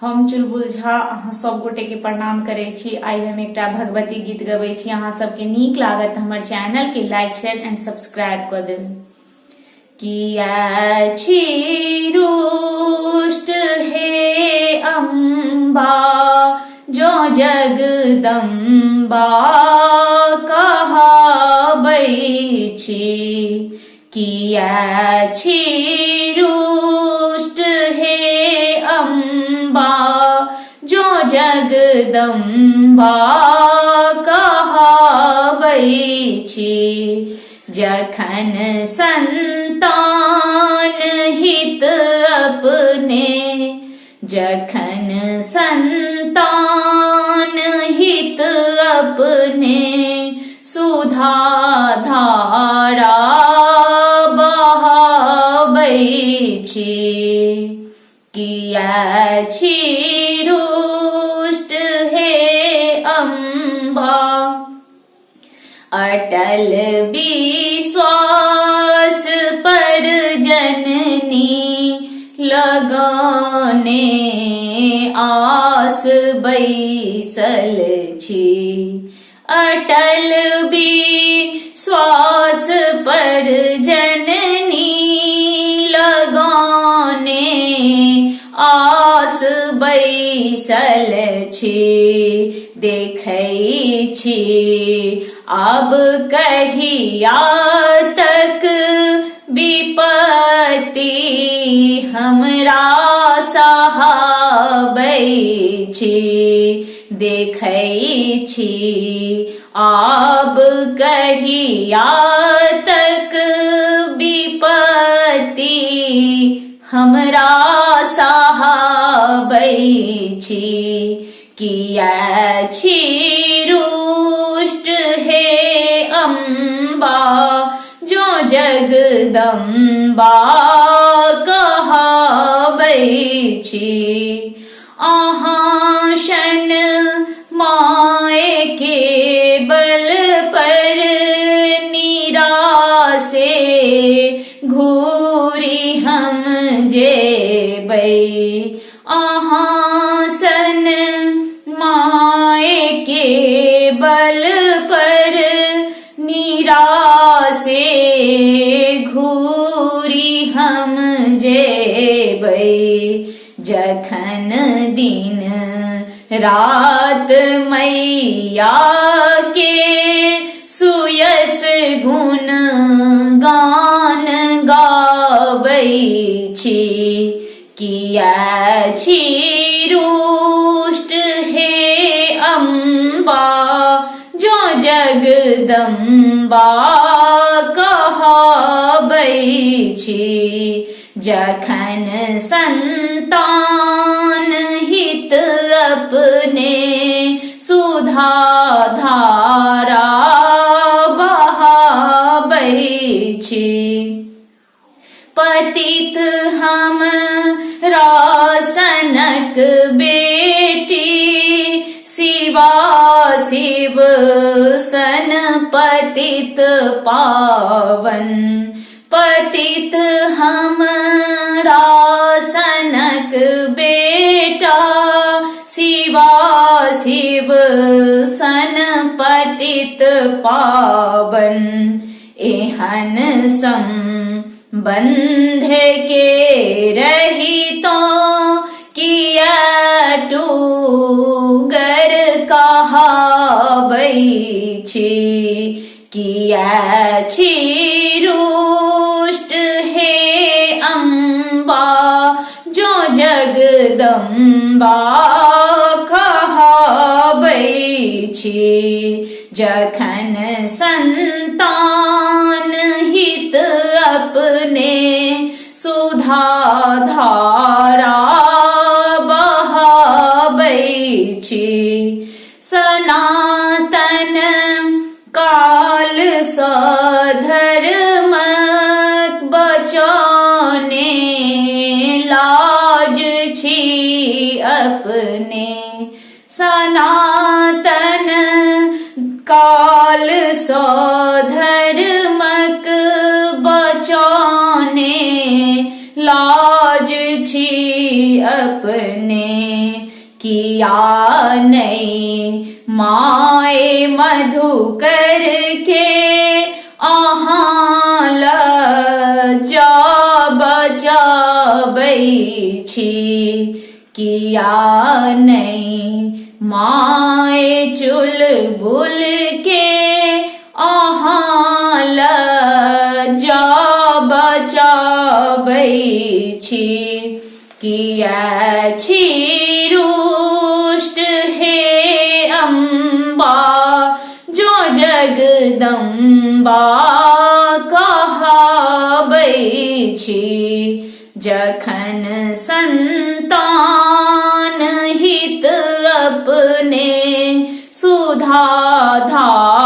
हम चुलबुल झा अहाँ सब गोटे के प्रणाम करे छी। आई हम एकटा भगवती गीत गबै छी। अहाँ सबके नीक लागत हमर चैनल के लाइक शेयर एंड सब्सक्राइब कर देबै। किया छी रुष्ट हे अम्बा जो जगदम्बा कहाबै छी। किया छी रुष्ट हे अम्बा जो जगदम्बा कहाबै छी। जखन संतान हित अपने, जखन संतान हित अपने, सुधा धारा बहाबै छी। किया छी रुष्ट हे अम्बा अटल विश्वास पर जननी लगाने आस बैसल छी। अटल विश्वास पर जननी लगाने आस बैसल छी। देखै छी अब कहिया तक विपत्ति हमरा सहाबै छी। देखै छी अब कहिया तक विपत्ति हमरा सहाबै छी। किया छी रुष्ट हे अम्बा जो जगदम्बा कहाबै छी। अहाँ शन माय के बल पर निरासे घूरी हम जेबै। अहाँ सन माय के बल पर निरासे घूरी हम जेबै। जखन दिन रात मैया के सुयस गुण गान गाबै छी। किया छी रुष्ट हे अम्बा जो जगदम्बा कहाबै छी। जखन संतान हित अपने, सुधा धारा बहाबै छी। पतित हमरा सनक बेटी, शिवा शिव सन पतित पावन। पतित हमरा सनक बेटा, शिवा शिव सन पतित पावन। एहन संबंध के रहितो किया टूगर कहाबै छी। किया छी रुष्ट हे अम्बा जो जगदम्बा कहाबै छी। जखन संतान हित अपने, सुधा धारा बहाबै छी। सनातन काल सँ धर्मक बचाने लाज छी अपने। सनातन काल सँ धर्मक बचाने लाज छी अपने किया नहीं माए मधुकर के अहाँ लजा बचाबै छी किया नहीं माए चुलबुल के अहाँ लजा बचाबै छी किया छी रुष्ट हे अम्बा जो जगदम्बा कहाबै छी जखन संतान हित अपने सुधा धारै